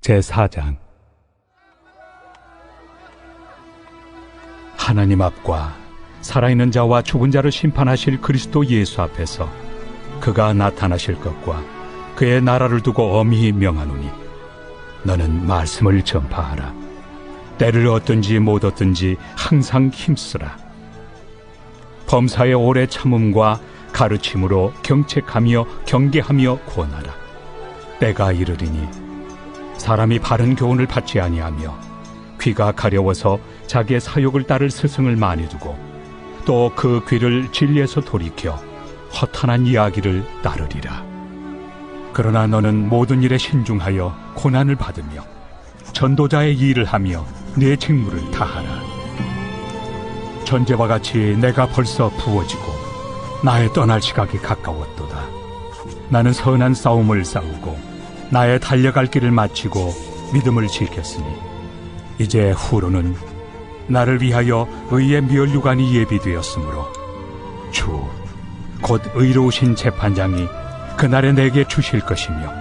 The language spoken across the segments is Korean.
제4장. 하나님 앞과 살아있는 자와 죽은 자를 심판하실 그리스도 예수 앞에서 그가 나타나실 것과 그의 나라를 두고 엄히 명하노니 너는 말씀을 전파하라. 때를 얻든지 못 얻든지 항상 힘쓰라. 범사의 오래 참음과 가르침으로 경책하며 경계하며 권하라. 때가 이르리니 사람이 바른 교훈을 받지 아니하며 귀가 가려워서 자기의 사욕을 따를 스승을 많이 두고 또 그 귀를 진리에서 돌이켜 허탄한 이야기를 따르리라. 그러나 너는 모든 일에 신중하여 고난을 받으며 전도자의 일을 하며 네 직무를 다하라. 전제와 같이 내가 벌써 부어지고 나의 떠날 시각이 가까웠도다. 나는 선한 싸움을 싸우고 나의 달려갈 길을 마치고 믿음을 지켰으니 이제 후로는 나를 위하여 의의 면류관이 예비되었으므로 주 곧 의로우신 재판장이 그날에 내게 주실 것이며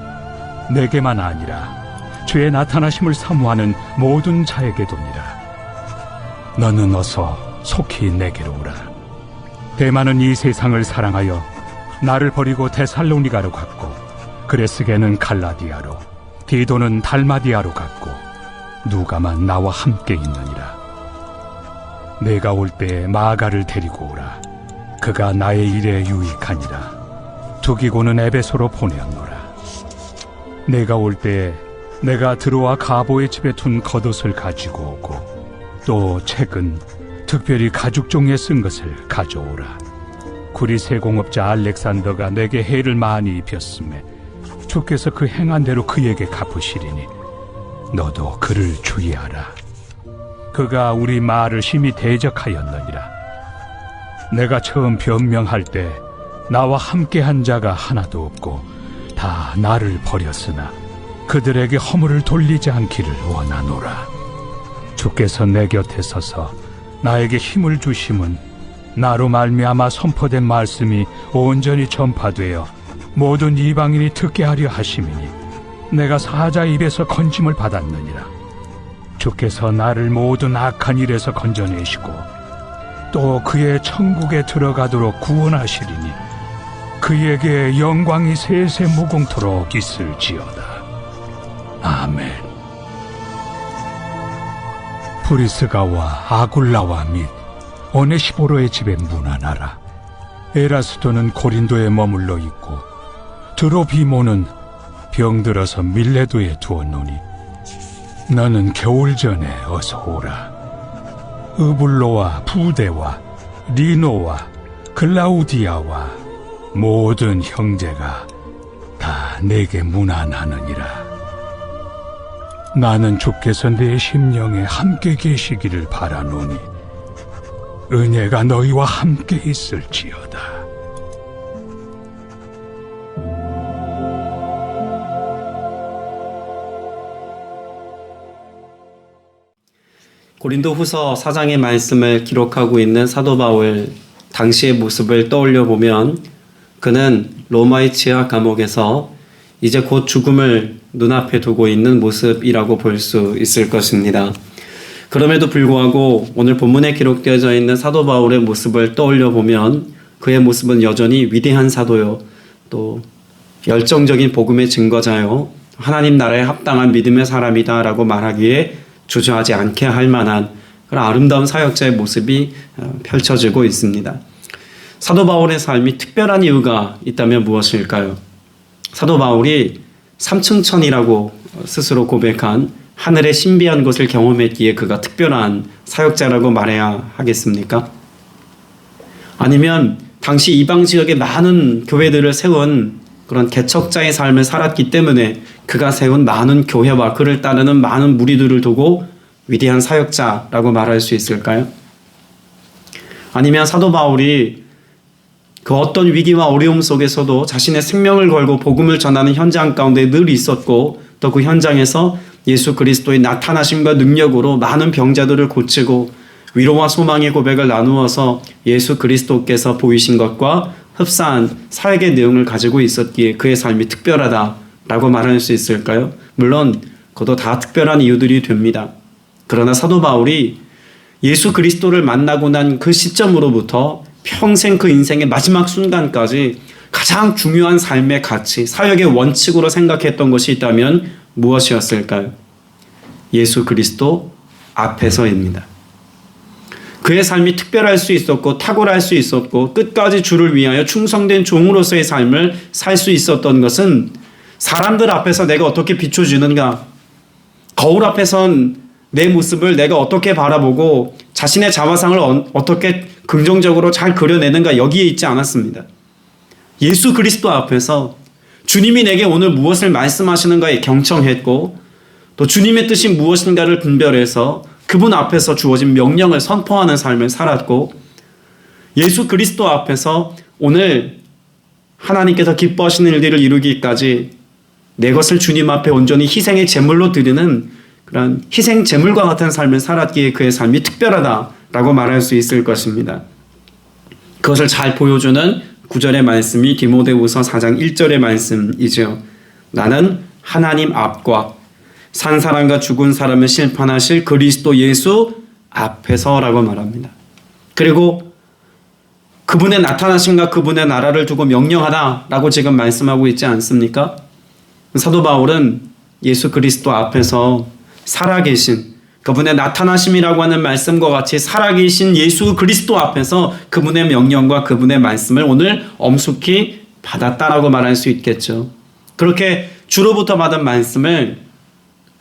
내게만 아니라 주의 나타나심을 사모하는 모든 자에게 도니라. 너는 어서 속히 내게로 오라. 대만은 이 세상을 사랑하여 나를 버리고 데살로니가로 갔고 그레스게는 갈라디아로 디도는 달마디아로 갔고 누가만 나와 함께 있느니라. 내가 올 때에 마가를 데리고 오라. 그가 나의 일에 유익하니라. 두기고는 에베소로 보내었노라. 내가 올 때에 내가 드로아 가보의 집에 둔 겉옷을 가지고 오고 또 책은 특별히 가죽종이에 쓴 것을 가져오라. 구리세 공업자 알렉산더가 내게 해를 많이 입혔음에 주께서 그 행한 대로 그에게 갚으시리니 너도 그를 주의하라. 그가 우리 말을 심히 대적하였느니라. 내가 처음 변명할 때 나와 함께한 자가 하나도 없고 다 나를 버렸으나 그들에게 허물을 돌리지 않기를 원하노라. 주께서 내 곁에 서서 나에게 힘을 주심은 나로 말미암아 선포된 말씀이 온전히 전파되어 모든 이방인이 듣게 하려 하심이니 내가 사자 입에서 건짐을 받았느니라. 주께서 나를 모든 악한 일에서 건져내시고 또 그의 천국에 들어가도록 구원하시리니 그에게 영광이 세세 무궁토록 있을지어다. 아멘. 브리스가와 아굴라와 및 오네시보로의 집에 문안하라. 에라스도는 고린도에 머물러 있고 드로비모는 병들어서 밀레도에 두었노니 너는 겨울 전에 어서 오라. 으불로와 부데와 리노와 글라우디아와 모든 형제가 다 내게 문안하느니라. 나는 주께서 내 심령에 함께 계시기를 바라노니 은혜가 너희와 함께 있을지어다. 고린도후서 4장의 말씀을 기록하고 있는 사도 바울 당시의 모습을 떠올려 보면 그는 로마의 지하 감옥에서 이제 곧 죽음을 눈앞에 두고 있는 모습이라고 볼 수 있을 것입니다. 그럼에도 불구하고 오늘 본문에 기록되어져 있는 사도 바울의 모습을 떠올려 보면 그의 모습은 여전히 위대한 사도요, 또 열정적인 복음의 증거자요, 하나님 나라에 합당한 믿음의 사람이다 라고 말하기에 주저하지 않게 할 만한 그런 아름다운 사역자의 모습이 펼쳐지고 있습니다. 사도 바울의 삶이 특별한 이유가 있다면 무엇일까요? 사도 바울이 삼층천이라고 스스로 고백한 하늘의 신비한 것을 경험했기에 그가 특별한 사역자라고 말해야 하겠습니까? 아니면 당시 이방 지역에 많은 교회들을 세운 그런 개척자의 삶을 살았기 때문에 그가 세운 많은 교회와 그를 따르는 많은 무리들을 두고 위대한 사역자라고 말할 수 있을까요? 아니면 사도 바울이 그 어떤 위기와 어려움 속에서도 자신의 생명을 걸고 복음을 전하는 현장 가운데 늘 있었고 또 그 현장에서 예수 그리스도의 나타나심과 능력으로 많은 병자들을 고치고 위로와 소망의 고백을 나누어서 예수 그리스도께서 보이신 것과 흡사한 사역의 내용을 가지고 있었기에 그의 삶이 특별하다라고 말할 수 있을까요? 물론 그것도 다 특별한 이유들이 됩니다. 그러나 사도 바울이 예수 그리스도를 만나고 난 그 시점으로부터 평생 그 인생의 마지막 순간까지 가장 중요한 삶의 가치, 사역의 원칙으로 생각했던 것이 있다면 무엇이었을까요? 예수 그리스도 앞에서입니다. 그의 삶이 특별할 수 있었고 탁월할 수 있었고 끝까지 주를 위하여 충성된 종으로서의 삶을 살 수 있었던 것은 사람들 앞에서 내가 어떻게 비춰지는가, 거울 앞에선 내 모습을 내가 어떻게 바라보고 자신의 자화상을 어떻게 긍정적으로 잘 그려내는가 여기에 있지 않았습니다. 예수 그리스도 앞에서 주님이 내게 오늘 무엇을 말씀하시는가에 경청했고 또 주님의 뜻이 무엇인가를 분별해서 그분 앞에서 주어진 명령을 선포하는 삶을 살았고 예수 그리스도 앞에서 오늘 하나님께서 기뻐하시는 일들을 이루기까지 내 것을 주님 앞에 온전히 희생의 제물로 드리는 그런 희생 제물과 같은 삶을 살았기에 그의 삶이 특별하다라고 말할 수 있을 것입니다. 그것을 잘 보여주는 9절의 말씀이 디모데후서 4장 1절의 말씀이죠. 나는 하나님 앞과 산 사람과 죽은 사람을 심판하실 그리스도 예수 앞에서라고 말합니다. 그리고 그분의 나타나심과 그분의 나라를 두고 명령하다라고 지금 말씀하고 있지 않습니까? 사도 바울은 예수 그리스도 앞에서 살아계신 그분의 나타나심이라고 하는 말씀과 같이 살아계신 예수 그리스도 앞에서 그분의 명령과 그분의 말씀을 오늘 엄숙히 받았다라고 말할 수 있겠죠. 그렇게 주로부터 받은 말씀을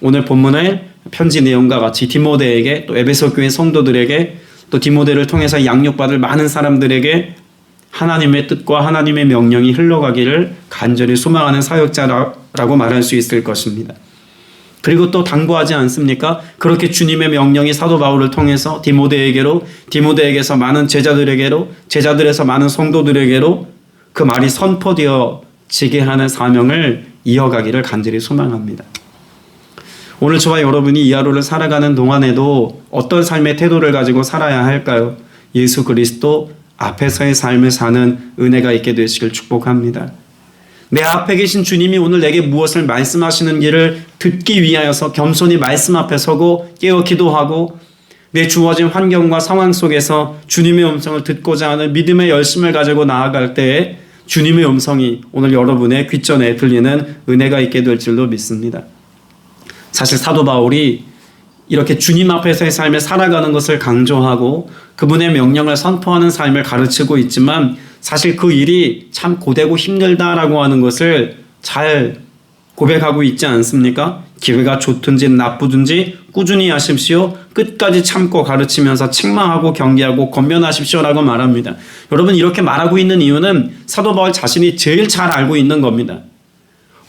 오늘 본문의 편지 내용과 같이 디모데에게 또 에베소 교회 성도들에게 또 디모데를 통해서 양육받을 많은 사람들에게 하나님의 뜻과 하나님의 명령이 흘러가기를 간절히 소망하는 사역자라고 말할 수 있을 것입니다. 그리고 또 당부하지 않습니까? 그렇게 주님의 명령이 사도 바울을 통해서 디모데에게로, 디모데에게서 많은 제자들에게로, 제자들에서 많은 성도들에게로 그 말이 선포되어지게 하는 사명을 이어가기를 간절히 소망합니다. 오늘 저와 여러분이 이 하루를 살아가는 동안에도 어떤 삶의 태도를 가지고 살아야 할까요? 예수 그리스도 앞에서의 삶을 사는 은혜가 있게 되시길 축복합니다. 내 앞에 계신 주님이 오늘 내게 무엇을 말씀하시는지를 듣기 위하여서 겸손히 말씀 앞에 서고 깨어 기도하고 내 주어진 환경과 상황 속에서 주님의 음성을 듣고자 하는 믿음의 열심을 가지고 나아갈 때에 주님의 음성이 오늘 여러분의 귓전에 들리는 은혜가 있게 될 줄로 믿습니다. 사실 사도 바울이 이렇게 주님 앞에서의 삶을 살아가는 것을 강조하고 그분의 명령을 선포하는 삶을 가르치고 있지만 사실 그 일이 참 고되고 힘들다라고 하는 것을 잘 고백하고 있지 않습니까? 기회가 좋든지 나쁘든지 꾸준히 하십시오. 끝까지 참고 가르치면서 책망하고 경계하고 권면하십시오라고 말합니다. 여러분 이렇게 말하고 있는 이유는 사도 바울 자신이 제일 잘 알고 있는 겁니다.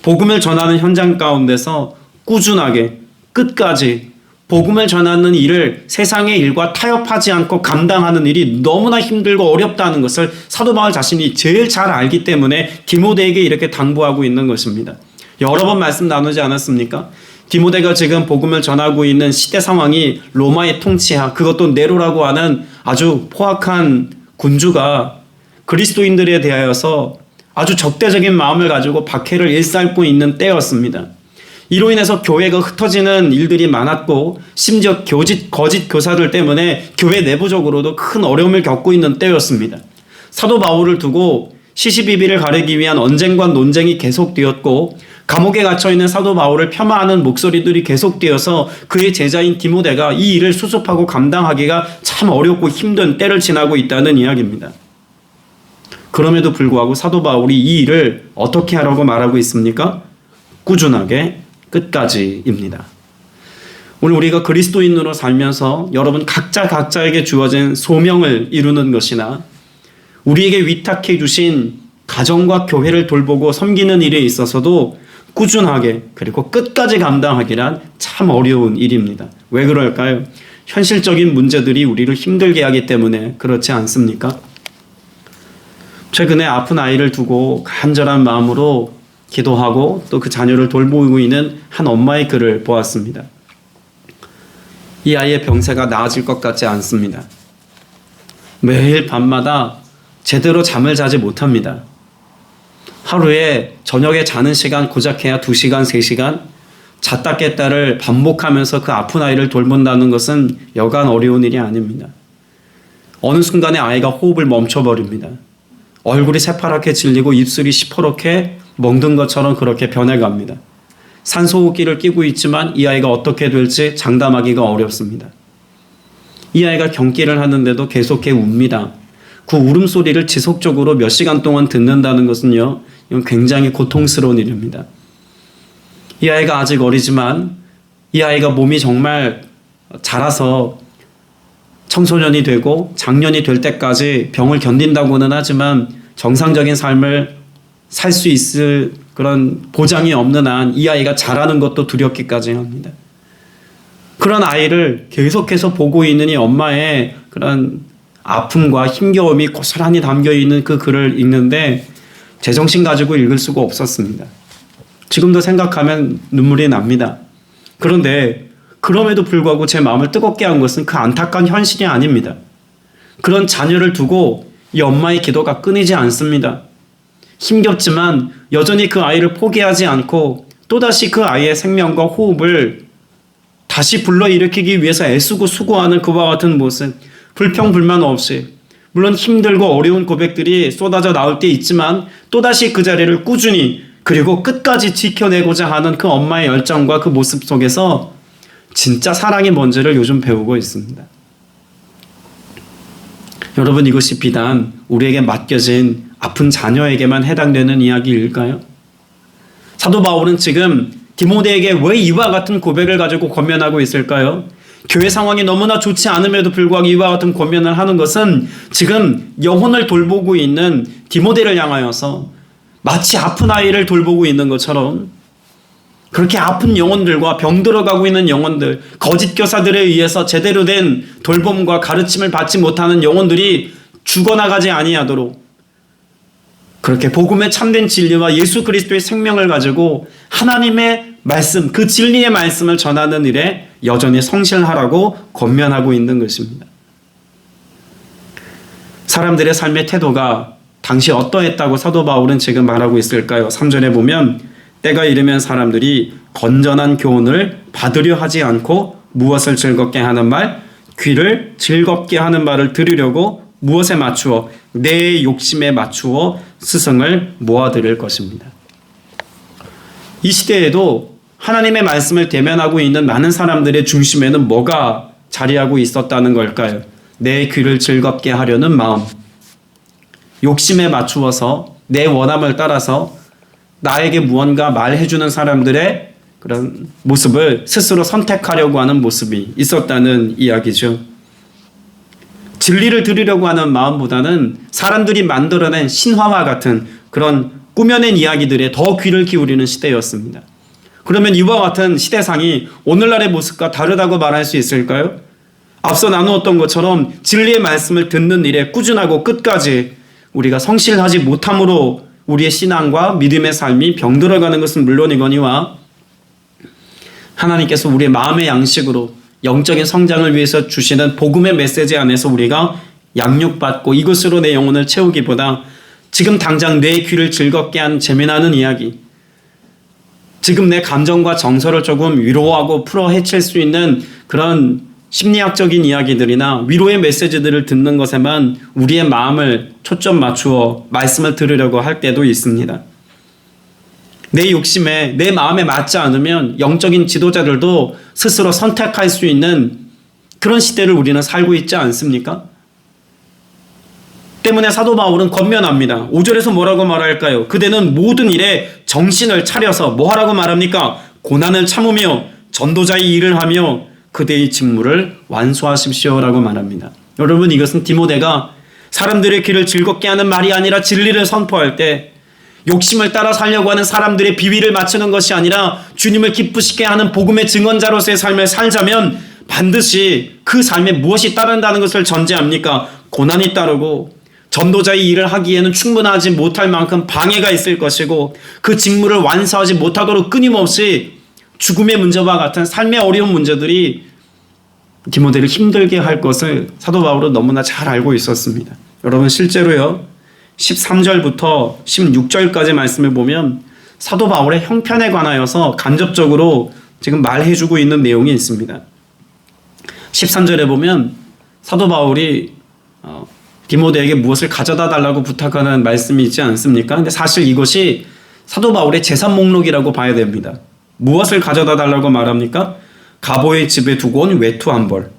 복음을 전하는 현장 가운데서 꾸준하게 끝까지 복음을 전하는 일을 세상의 일과 타협하지 않고 감당하는 일이 너무나 힘들고 어렵다는 것을 사도 바울 자신이 제일 잘 알기 때문에 디모데에게 이렇게 당부하고 있는 것입니다. 여러 번 말씀 나누지 않았습니까? 디모데가 지금 복음을 전하고 있는 시대 상황이 로마의 통치하, 그것도 네로라고 하는 아주 포악한 군주가 그리스도인들에 대하여서 아주 적대적인 마음을 가지고 박해를 일삼고 있는 때였습니다. 이로 인해서 교회가 흩어지는 일들이 많았고 심지어 거짓 교사들 때문에 교회 내부적으로도 큰 어려움을 겪고 있는 때였습니다. 사도 바울을 두고 시시비비를 가리기 위한 언쟁과 논쟁이 계속되었고 감옥에 갇혀있는 사도 바울을 폄하하는 목소리들이 계속되어서 그의 제자인 디모데가 이 일을 수습하고 감당하기가 참 어렵고 힘든 때를 지나고 있다는 이야기입니다. 그럼에도 불구하고 사도 바울이 이 일을 어떻게 하라고 말하고 있습니까? 꾸준하게 끝까지입니다. 오늘 우리가 그리스도인으로 살면서 여러분 각자에게 주어진 소명을 이루는 것이나 우리에게 위탁해 주신 가정과 교회를 돌보고 섬기는 일에 있어서도 꾸준하게 그리고 끝까지 감당하기란 참 어려운 일입니다. 왜 그럴까요? 현실적인 문제들이 우리를 힘들게 하기 때문에 그렇지 않습니까? 최근에 아픈 아이를 두고 간절한 마음으로 기도하고 또 그 자녀를 돌보고 있는 한 엄마의 글을 보았습니다. 이 아이의 병세가 나아질 것 같지 않습니다. 매일 밤마다 제대로 잠을 자지 못합니다. 하루에 저녁에 자는 시간 고작 해야 2시간, 3시간, 잤다 깼다를 반복하면서 그 아픈 아이를 돌본다는 것은 여간 어려운 일이 아닙니다. 어느 순간에 아이가 호흡을 멈춰버립니다. 얼굴이 새파랗게 질리고 입술이 시퍼렇게 멍든 것처럼 그렇게 변해갑니다. 산소호흡기를 끼고 있지만 이 아이가 어떻게 될지 장담하기가 어렵습니다. 이 아이가 경기를 하는데도 계속해 웁니다. 그 울음소리를 지속적으로 몇 시간 동안 듣는다는 것은요, 이건 굉장히 고통스러운 일입니다. 이 아이가 아직 어리지만 이 아이가 몸이 정말 자라서 청소년이 되고 장년이 될 때까지 병을 견딘다고는 하지만 정상적인 삶을 살 수 있을 그런 보장이 없는 한 이 아이가 자라는 것도 두렵기까지 합니다. 그런 아이를 계속해서 보고 있는 이 엄마의 그런 아픔과 힘겨움이 고스란히 담겨있는 그 글을 읽는데 제정신 가지고 읽을 수가 없었습니다. 지금도 생각하면 눈물이 납니다. 그런데 그럼에도 불구하고 제 마음을 뜨겁게 한 것은 그 안타까운 현실이 아닙니다. 그런 자녀를 두고 이 엄마의 기도가 끊이지 않습니다. 힘겹지만 여전히 그 아이를 포기하지 않고 또다시 그 아이의 생명과 호흡을 다시 불러일으키기 위해서 애쓰고 수고하는 그와 같은 모습, 불평불만 없이, 물론 힘들고 어려운 고백들이 쏟아져 나올 때 있지만 또다시 그 자리를 꾸준히 그리고 끝까지 지켜내고자 하는 그 엄마의 열정과 그 모습 속에서 진짜 사랑이 뭔지를 요즘 배우고 있습니다. 여러분, 이것이 비단 우리에게 맡겨진 아픈 자녀에게만 해당되는 이야기일까요? 사도 바울은 지금 디모데에게 왜 이와 같은 고백을 가지고 권면하고 있을까요? 교회 상황이 너무나 좋지 않음에도 불구하고 이와 같은 권면을 하는 것은 지금 영혼을 돌보고 있는 디모데를 향하여서 마치 아픈 아이를 돌보고 있는 것처럼 그렇게 아픈 영혼들과 병들어가고 있는 영혼들, 거짓 교사들에 의해서 제대로 된 돌봄과 가르침을 받지 못하는 영혼들이 죽어나가지 아니하도록 그렇게 복음의 참된 진리와 예수 그리스도의 생명을 가지고 하나님의 말씀, 그 진리의 말씀을 전하는 일에 여전히 성실하라고 권면하고 있는 것입니다. 사람들의 삶의 태도가 당시 어떠했다고 사도 바울은 지금 말하고 있을까요? 3절에 보면 때가 이르면 사람들이 건전한 교훈을 받으려 하지 않고 무엇을 즐겁게 하는 말, 귀를 즐겁게 하는 말을 들으려고 무엇에 맞추어 내 욕심에 맞추어 스승을 모아들일 것입니다. 이 시대에도 하나님의 말씀을 대면하고 있는 많은 사람들의 중심에는 뭐가 자리하고 있었다는 걸까요? 내 귀를 즐겁게 하려는 마음, 욕심에 맞추어서 내 원함을 따라서 나에게 무언가 말해주는 사람들의 그런 모습을 스스로 선택하려고 하는 모습이 있었다는 이야기죠. 진리를 들으려고 하는 마음보다는 사람들이 만들어낸 신화와 같은 그런 꾸며낸 이야기들에 더 귀를 기울이는 시대였습니다. 그러면 이와 같은 시대상이 오늘날의 모습과 다르다고 말할 수 있을까요? 앞서 나누었던 것처럼 진리의 말씀을 듣는 일에 꾸준하고 끝까지 우리가 성실하지 못함으로 우리의 신앙과 믿음의 삶이 병들어가는 것은 물론이거니와 하나님께서 우리의 마음의 양식으로 영적인 성장을 위해서 주시는 복음의 메시지 안에서 우리가 양육받고 이것으로 내 영혼을 채우기보다 지금 당장 내 귀를 즐겁게 한 재미나는 이야기, 지금 내 감정과 정서를 조금 위로하고 풀어 헤칠 수 있는 그런 심리학적인 이야기들이나 위로의 메시지들을 듣는 것에만 우리의 마음을 초점 맞추어 말씀을 들으려고 할 때도 있습니다. 내 욕심에 내 마음에 맞지 않으면 영적인 지도자들도 스스로 선택할 수 있는 그런 시대를 우리는 살고 있지 않습니까? 때문에 사도 바울은 권면합니다. 5절에서 뭐라고 말할까요? 그대는 모든 일에 정신을 차려서 뭐 하라고 말합니까? 고난을 참으며 전도자의 일을 하며 그대의 직무를 완수하십시오라고 말합니다. 여러분, 이것은 디모데가 사람들의 귀를 즐겁게 하는 말이 아니라 진리를 선포할 때 욕심을 따라 살려고 하는 사람들의 비위를 맞추는 것이 아니라 주님을 기쁘시게 하는 복음의 증언자로서의 삶을 살자면 반드시 그 삶에 무엇이 따른다는 것을 전제합니까? 고난이 따르고 전도자의 일을 하기에는 충분하지 못할 만큼 방해가 있을 것이고 그 직무를 완수하지 못하도록 끊임없이 죽음의 문제와 같은 삶의 어려운 문제들이 디모데를 힘들게 할 것을 사도 바울은 너무나 잘 알고 있었습니다. 여러분, 실제로요 13절부터 16절까지 말씀을 보면 사도 바울의 형편에 관하여서 간접적으로 지금 말해주고 있는 내용이 있습니다. 13절에 보면 사도 바울이 디모데에게 무엇을 가져다 달라고 부탁하는 말씀이 있지 않습니까? 근데 사실 이것이 사도 바울의 재산 목록이라고 봐야 됩니다. 무엇을 가져다 달라고 말합니까? 가보의 집에 두고 온 외투 한 벌,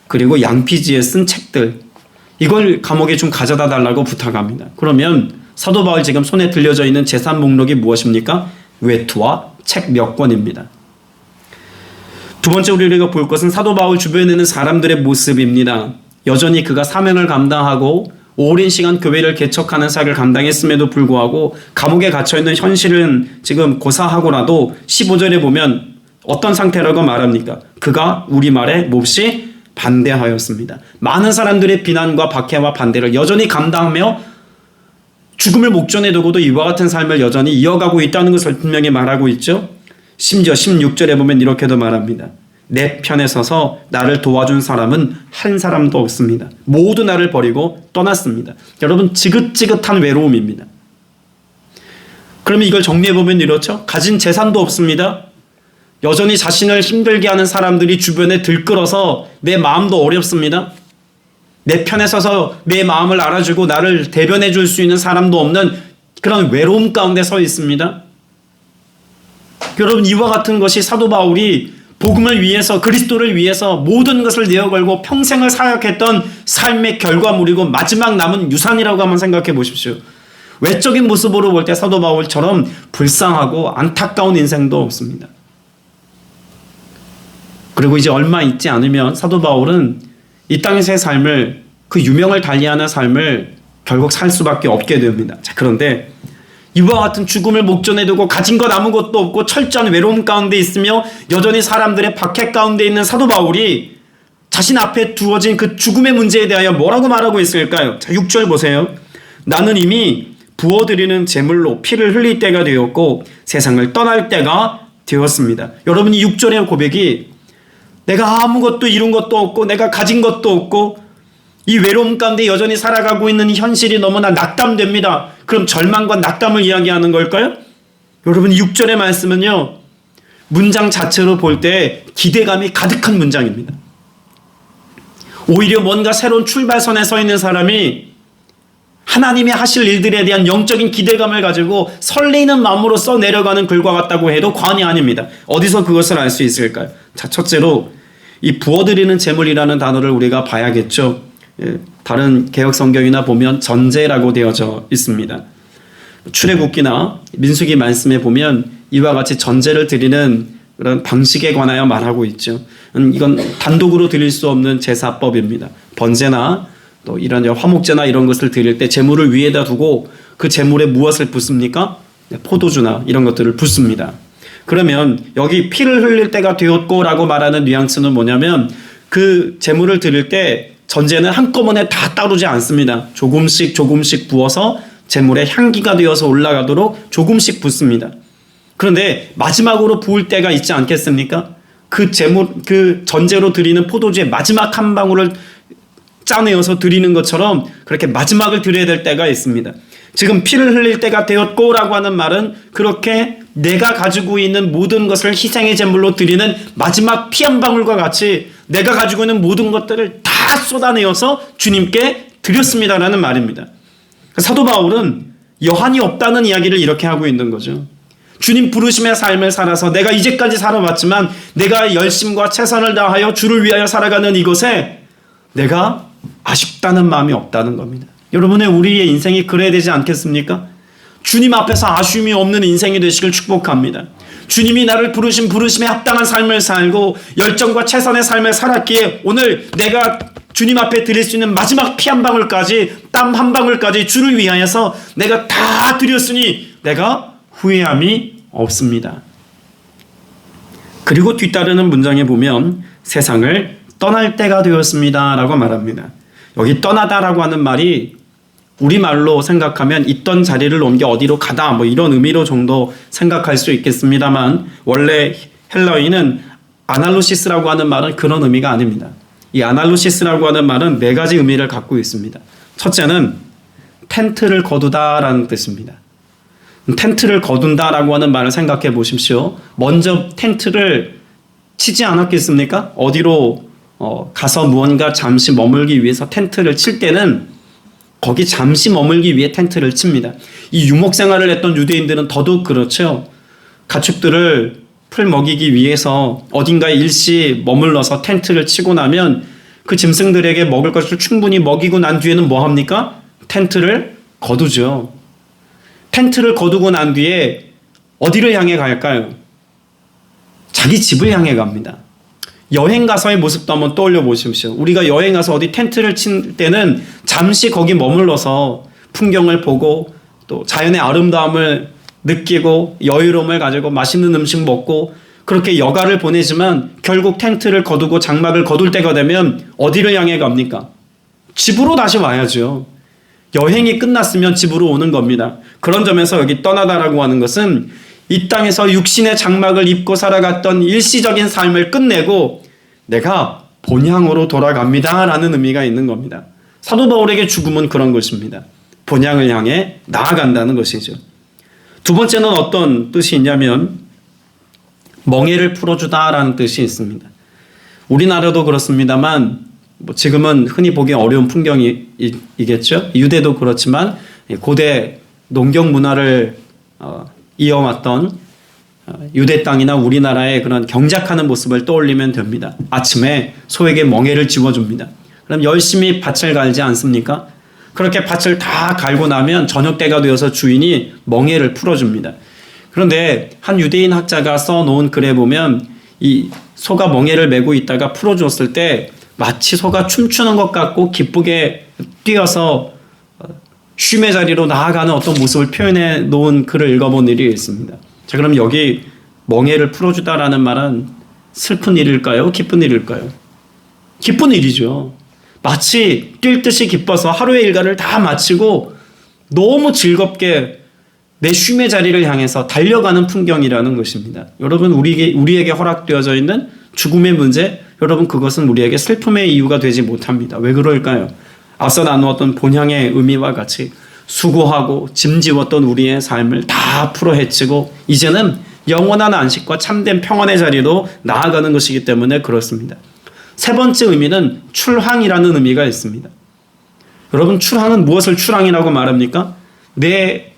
그리고 양피지에 쓴 책들, 이걸 감옥에 좀 가져다 달라고 부탁합니다. 그러면 사도 바울 지금 손에 들려져 있는 재산 목록이 무엇입니까? 외투와 책 몇 권입니다. 두 번째 우리가 볼 것은 사도 바울 주변에 있는 사람들의 모습입니다. 여전히 그가 사명을 감당하고 오랜 시간 교회를 개척하는 사역을 감당했음에도 불구하고 감옥에 갇혀있는 현실은 지금 고사하고라도 15절에 보면 어떤 상태라고 말합니까? 그가 우리말에 몹시 반대하였습니다. 많은 사람들의 비난과 박해와 반대를 여전히 감당하며 죽음을 목전에 두고도 이와 같은 삶을 여전히 이어가고 있다는 것을 분명히 말하고 있죠. 심지어 16절에 보면 이렇게도 말합니다. 내 편에 서서 나를 도와준 사람은 한 사람도 없습니다. 모두 나를 버리고 떠났습니다. 여러분, 지긋지긋한 외로움입니다. 그러면 이걸 정리해보면 이렇죠. 가진 재산도 없습니다. 여전히 자신을 힘들게 하는 사람들이 주변에 들끓어서 내 마음도 어렵습니다. 내 편에 서서 내 마음을 알아주고 나를 대변해 줄 수 있는 사람도 없는 그런 외로움 가운데 서 있습니다. 여러분, 이와 같은 것이 사도 바울이 복음을 위해서, 그리스도를 위해서 모든 것을 내어걸고 평생을 사역했던 삶의 결과물이고 마지막 남은 유산이라고 한번 생각해 보십시오. 외적인 모습으로 볼 때 사도 바울처럼 불쌍하고 안타까운 인생도 없습니다. 그리고 이제 얼마 있지 않으면 사도 바울은 이 땅에서의 삶을, 그 유명을 달리하는 삶을 결국 살 수밖에 없게 됩니다. 자, 그런데 이와 같은 죽음을 목전에 두고 가진 것 아무것도 없고 철저한 외로움 가운데 있으며 여전히 사람들의 박해 가운데 있는 사도 바울이 자신 앞에 두어진 그 죽음의 문제에 대하여 뭐라고 말하고 있을까요? 자, 6절 보세요. 나는 이미 부어드리는 제물로 피를 흘릴 때가 되었고 세상을 떠날 때가 되었습니다. 여러분, 이 6절의 고백이 내가 아무것도 이룬 것도 없고 내가 가진 것도 없고 이 외로움 가운데 여전히 살아가고 있는 이 현실이 너무나 낙담됩니다. 그럼 절망과 낙담을 이야기하는 걸까요? 여러분, 6절의 말씀은요, 문장 자체로 볼 때 기대감이 가득한 문장입니다. 오히려 뭔가 새로운 출발선에 서 있는 사람이 하나님이 하실 일들에 대한 영적인 기대감을 가지고 설레이는 마음으로 써 내려가는 글과 같다고 해도 과언이 아닙니다. 어디서 그것을 알 수 있을까요? 자, 첫째로 이 부어드리는 제물이라는 단어를 우리가 봐야겠죠. 다른 개역 성경이나 보면 전제라고 되어져 있습니다. 출애굽기나 민수기 말씀에 보면 이와 같이 전제를 드리는 그런 방식에 관하여 말하고 있죠. 이건 단독으로 드릴 수 없는 제사법입니다. 번제나 또 이런 화목제나 이런 것을 드릴 때 제물을 위에다 두고 그 제물에 무엇을 붓습니까? 포도주나 이런 것들을 붓습니다. 그러면 여기 피를 흘릴 때가 되었고 라고 말하는 뉘앙스는 뭐냐면 그 제물을 드릴 때 전제는 한꺼번에 다 따르지 않습니다. 조금씩 부어서 제물에 향기가 되어서 올라가도록 조금씩 붓습니다. 그런데 마지막으로 부을 때가 있지 않겠습니까? 그 전제로 드리는 포도주의 마지막 한 방울을 짜내어서 드리는 것처럼 그렇게 마지막을 드려야 될 때가 있습니다. 지금 피를 흘릴 때가 되었고 라고 하는 말은 그렇게 내가 가지고 있는 모든 것을 희생의 제물로 드리는 마지막 피 한 방울과 같이 내가 가지고 있는 모든 것들을 다 쏟아내어서 주님께 드렸습니다라는 말입니다. 사도 바울은 여한이 없다는 이야기를 이렇게 하고 있는 거죠. 주님 부르심의 삶을 살아서 내가 이제까지 살아왔지만 내가 열심과 최선을 다하여 주를 위하여 살아가는 이곳에 내가 아쉽다는 마음이 없다는 겁니다. 여러분의 우리의 인생이 그래야 되지 않겠습니까? 주님 앞에서 아쉬움이 없는 인생이 되시길 축복합니다. 주님이 나를 부르신 부르심에 합당한 삶을 살고 열정과 최선의 삶을 살았기에 오늘 내가 주님 앞에 드릴 수 있는 마지막 피 한 방울까지, 땀 한 방울까지 주를 위하여서 내가 다 드렸으니 내가 후회함이 없습니다. 그리고 뒤따르는 문장에 보면 세상을 떠날 때가 되었습니다 라고 말합니다. 여기 떠나다라고 하는 말이 우리말로 생각하면 있던 자리를 옮겨 어디로 가다 뭐 이런 의미로 정도 생각할 수 있겠습니다만 원래 헬라어에는 아날로시스라고 하는 말은 그런 의미가 아닙니다. 이 아날로시스라고 하는 말은 네 가지 의미를 갖고 있습니다. 첫째는 텐트를 거두다라는 뜻입니다. 텐트를 거둔다라고 하는 말을 생각해 보십시오. 먼저 텐트를 치지 않았겠습니까? 어디로 가서 무언가 잠시 머물기 위해서 텐트를 칠 때는 거기 잠시 머물기 위해 텐트를 칩니다. 이 유목 생활을 했던 유대인들은 더더욱 그렇죠. 가축들을 풀 먹이기 위해서 어딘가에 일시 머물러서 텐트를 치고 나면 그 짐승들에게 먹을 것을 충분히 먹이고 난 뒤에는 뭐 합니까? 텐트를 거두죠. 텐트를 거두고 난 뒤에 어디를 향해 갈까요? 자기 집을 향해 갑니다. 여행 가서의 모습도 한번 떠올려 보십시오. 우리가 여행 가서 어디 텐트를 칠 때는 잠시 거기 머물러서 풍경을 보고 또 자연의 아름다움을 느끼고 여유로움을 가지고 맛있는 음식 먹고 그렇게 여가를 보내지만 결국 텐트를 거두고 장막을 거둘 때가 되면 어디를 향해 갑니까? 집으로 다시 와야죠. 여행이 끝났으면 집으로 오는 겁니다. 그런 점에서 여기 떠나다라고 하는 것은 이 땅에서 육신의 장막을 입고 살아갔던 일시적인 삶을 끝내고 내가 본향으로 돌아갑니다 라는 의미가 있는 겁니다. 사도 바울에게 죽음은 그런 것입니다. 본향을 향해 나아간다는 것이죠. 두 번째는 어떤 뜻이 있냐면 멍에를 풀어주다라는 뜻이 있습니다. 우리나라도 그렇습니다만 지금은 흔히 보기 어려운 풍경이겠죠. 유대도 그렇지만 고대 농경 문화를 이어왔던 유대 땅이나 우리나라의 그런 경작하는 모습을 떠올리면 됩니다. 아침에 소에게 멍에를 지워줍니다. 그럼 열심히 밭을 갈지 않습니까? 그렇게 밭을 다 갈고 나면 저녁 때가 되어서 주인이 멍에를 풀어줍니다. 그런데 한 유대인 학자가 써놓은 글에 보면 이 소가 멍에를 메고 있다가 풀어주었을 때 마치 소가 춤추는 것 같고 기쁘게 뛰어서 쉼의 자리로 나아가는 어떤 모습을 표현해 놓은 글을 읽어본 일이 있습니다. 자, 그럼 여기 멍에를 풀어주다라는 말은 슬픈 일일까요? 기쁜 일일까요? 기쁜 일이죠. 마치 뛸 듯이 기뻐서 하루의 일과를 다 마치고 너무 즐겁게 내 쉼의 자리를 향해서 달려가는 풍경이라는 것입니다. 여러분, 우리에게 허락되어져 있는 죽음의 문제, 여러분 그것은 우리에게 슬픔의 이유가 되지 못합니다. 왜 그럴까요? 앞서 나누었던 본향의 의미와 같이 수고하고 짐지웠던 우리의 삶을 다 풀어 헤치고 이제는 영원한 안식과 참된 평안의 자리로 나아가는 것이기 때문에 그렇습니다. 세 번째 의미는 출항이라는 의미가 있습니다. 여러분, 출항은 무엇을 출항이라고 말합니까? 내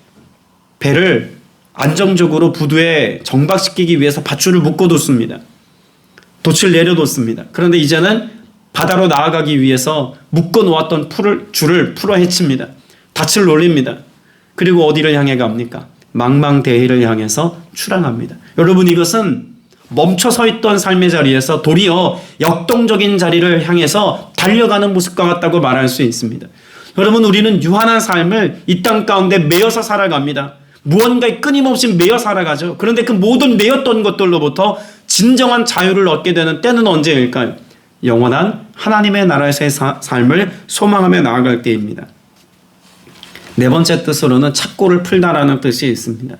배를 안정적으로 부두에 정박시키기 위해서 밧줄을 묶어뒀습니다. 돛을 내려뒀습니다. 그런데 이제는 바다로 나아가기 위해서 묶어놓았던 줄을 풀어 헤칩니다. 닻을 놀립니다. 그리고 어디를 향해 갑니까? 망망대해를 향해서 출항합니다. 여러분, 이것은 멈춰 서 있던 삶의 자리에서 도리어 역동적인 자리를 향해서 달려가는 모습과 같다고 말할 수 있습니다. 여러분, 우리는 유한한 삶을 이 땅 가운데 매여서 살아갑니다. 무언가에 끊임없이 매여 살아가죠. 그런데 그 모든 매였던 것들로부터 진정한 자유를 얻게 되는 때는 언제일까요? 영원한 하나님의 나라에서의 삶을 소망하며 나아갈 때입니다. 네 번째 뜻으로는 착고를 풀다라는 뜻이 있습니다.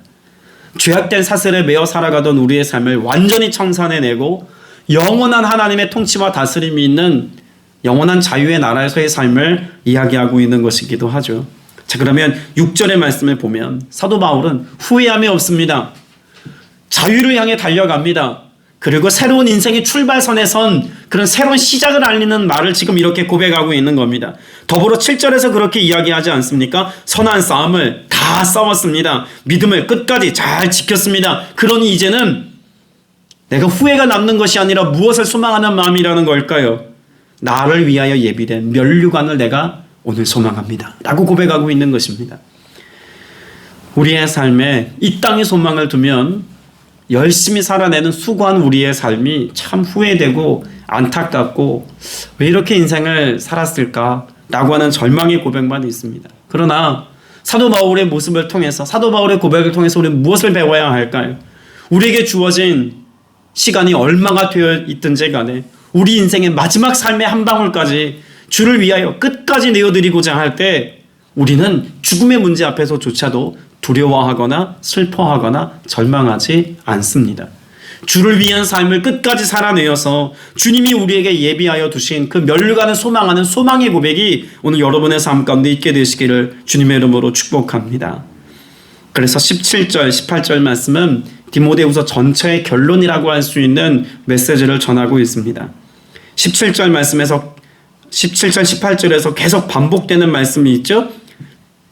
죄악된 사슬에 매여 살아가던 우리의 삶을 완전히 청산해내고 영원한 하나님의 통치와 다스림이 있는 영원한 자유의 나라에서의 삶을 이야기하고 있는 것이기도 하죠. 자, 그러면 6절의 말씀을 보면 사도 바울은 후회함이 없습니다. 자유를 향해 달려갑니다. 그리고 새로운 인생의 출발선에 선 그런 새로운 시작을 알리는 말을 지금 이렇게 고백하고 있는 겁니다. 더불어 7절에서 그렇게 이야기하지 않습니까? 선한 싸움을 다 싸웠습니다. 믿음을 끝까지 잘 지켰습니다. 그러니 이제는 내가 후회가 남는 것이 아니라 무엇을 소망하는 마음이라는 걸까요? 나를 위하여 예비된 면류관을 내가 오늘 소망합니다 라고 고백하고 있는 것입니다. 우리의 삶에 이 땅에 소망을 두면 열심히 살아내는 수고한 우리의 삶이 참 후회되고 안타깝고 왜 이렇게 인생을 살았을까 라고 하는 절망의 고백만 있습니다. 그러나 사도 바울의 모습을 통해서, 사도 바울의 고백을 통해서 우리는 무엇을 배워야 할까요? 우리에게 주어진 시간이 얼마가 되어 있든지 간에 우리 인생의 마지막 삶의 한 방울까지 주를 위하여 끝까지 내어드리고자 할 때 우리는 죽음의 문제 앞에서조차도 두려워하거나 슬퍼하거나 절망하지 않습니다. 주를 위한 삶을 끝까지 살아내어서 주님이 우리에게 예비하여 두신 그 면류관을 소망하는 소망의 고백이 오늘 여러분의 삶 가운데 있게 되시기를 주님의 이름으로 축복합니다. 그래서 17절, 18절 말씀은 디모데후서 전체의 결론이라고 할 수 있는 메시지를 전하고 있습니다. 17절 말씀에서 17절, 18절에서 계속 반복되는 말씀이 있죠.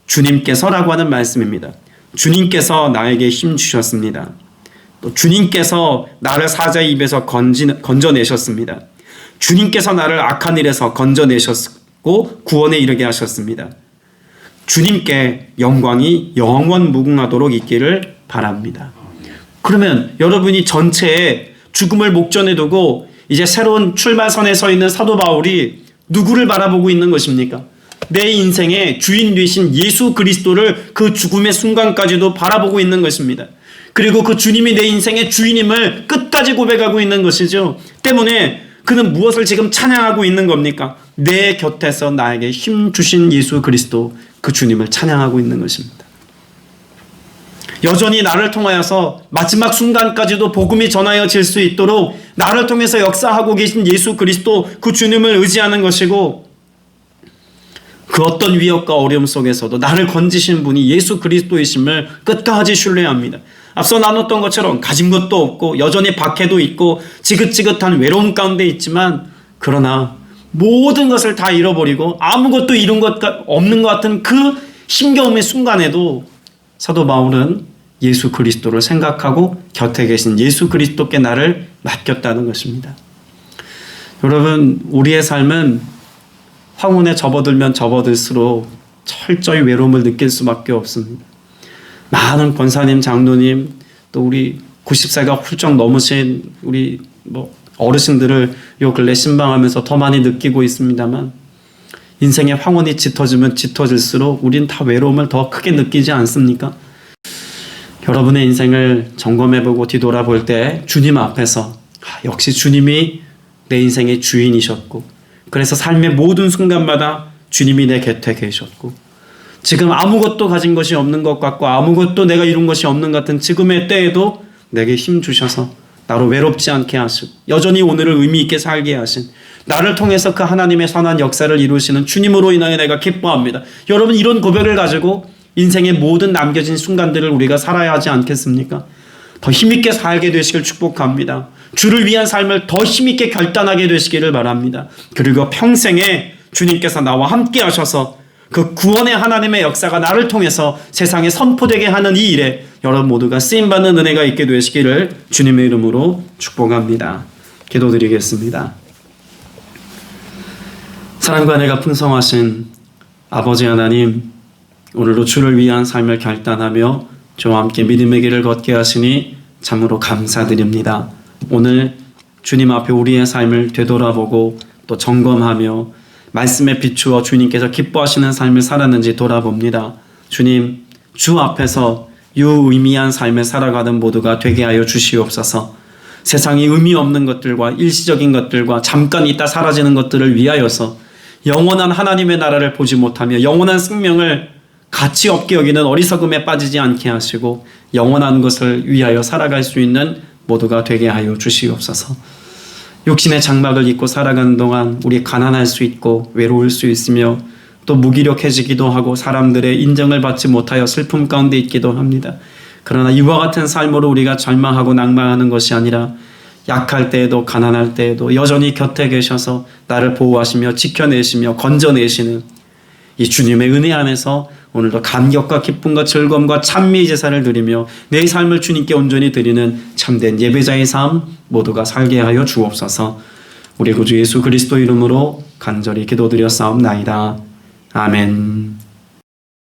주님께서라고 하는 말씀입니다. 주님께서 나에게 힘 주셨습니다. 또 주님께서 나를 사자의 입에서 건져내셨습니다. 주님께서 나를 악한 일에서 건져내셨고 구원에 이르게 하셨습니다. 주님께 영광이 영원 무궁하도록 있기를 바랍니다. 그러면 여러분이 전체에 죽음을 목전에 두고 이제 새로운 출발선에 서 있는 사도 바울이 누구를 바라보고 있는 것입니까? 내 인생의 주인 되신 예수 그리스도를 그 죽음의 순간까지도 바라보고 있는 것입니다. 그리고 그 주님이 내 인생의 주인임을 끝까지 고백하고 있는 것이죠. 때문에 그는 무엇을 지금 찬양하고 있는 겁니까? 내 곁에서 나에게 힘 주신 예수 그리스도, 그 주님을 찬양하고 있는 것입니다. 여전히 나를 통하여서 마지막 순간까지도 복음이 전하여질 수 있도록 나를 통해서 역사하고 계신 예수 그리스도, 그 주님을 의지하는 것이고, 그 어떤 위협과 어려움 속에서도 나를 건지신 분이 예수 그리스도이심을 끝까지 신뢰합니다. 앞서 나눴던 것처럼 가진 것도 없고 여전히 박해도 있고 지긋지긋한 외로움 가운데 있지만, 그러나 모든 것을 다 잃어버리고 아무것도 잃은 것 없는 것 같은 그 힘겨움의 순간에도 사도 바울은 예수 그리스도를 생각하고 곁에 계신 예수 그리스도께 나를 맡겼다는 것입니다. 여러분, 우리의 삶은 황혼에 접어들면 접어들수록 철저히 외로움을 느낄 수밖에 없습니다. 많은 권사님, 장로님, 또 우리 90세가 훌쩍 넘으신 우리 어르신들을 요 근래 신방하면서 더 많이 느끼고 있습니다만, 인생의 황혼이 짙어지면 짙어질수록 우린 다 외로움을 더 크게 느끼지 않습니까? 여러분의 인생을 점검해보고 뒤돌아볼 때 주님 앞에서 역시 주님이 내 인생의 주인이셨고, 그래서 삶의 모든 순간마다 주님이 내 곁에 계셨고, 지금 아무것도 가진 것이 없는 것 같고 아무것도 내가 이룬 것이 없는 것 같은 지금의 때에도 내게 힘 주셔서 나로 외롭지 않게 하시고 여전히 오늘을 의미 있게 살게 하신, 나를 통해서 그 하나님의 선한 역사를 이루시는 주님으로 인하여 내가 기뻐합니다. 여러분, 이런 고백을 가지고 인생의 모든 남겨진 순간들을 우리가 살아야 하지 않겠습니까? 더 힘있게 살게 되시길 축복합니다. 주를 위한 삶을 더 힘있게 결단하게 되시기를 바랍니다. 그리고 평생에 주님께서 나와 함께 하셔서 그 구원의 하나님의 역사가 나를 통해서 세상에 선포되게 하는 이 일에 여러분 모두가 쓰임받는 은혜가 있게 되시기를 주님의 이름으로 축복합니다. 기도드리겠습니다. 사랑과 은혜가 풍성하신 아버지 하나님, 오늘도 주를 위한 삶을 결단하며 저와 함께 믿음의 길을 걷게 하시니 참으로 감사드립니다. 오늘 주님 앞에 우리의 삶을 되돌아보고 또 점검하며 말씀에 비추어 주님께서 기뻐하시는 삶을 살았는지 돌아봅니다. 주님, 주 앞에서 유의미한 삶을 살아가는 모두가 되게 하여 주시옵소서. 세상이 의미 없는 것들과 일시적인 것들과 잠깐 있다 사라지는 것들을 위하여서 영원한 하나님의 나라를 보지 못하며 영원한 생명을 가치 없게 여기는 어리석음에 빠지지 않게 하시고 영원한 것을 위하여 살아갈 수 있는 모두가 되게 하여 주시옵소서. 욕심의 장막을 입고 살아가는 동안 우리 가난할 수 있고 외로울 수 있으며 또 무기력해지기도 하고 사람들의 인정을 받지 못하여 슬픔 가운데 있기도 합니다. 그러나 이와 같은 삶으로 우리가 절망하고 낭망하는 것이 아니라 약할 때에도 가난할 때에도 여전히 곁에 계셔서 나를 보호하시며 지켜내시며 건져내시는 이 주님의 은혜 안에서 오늘도 감격과 기쁨과 즐거움과 찬미의 제사를 드리며 내 삶을 주님께 온전히 드리는 참된 예배자의 삶 모두가 살게 하여 주옵소서. 우리 구주 예수 그리스도 이름으로 간절히 기도드렸사옵나이다. 아멘.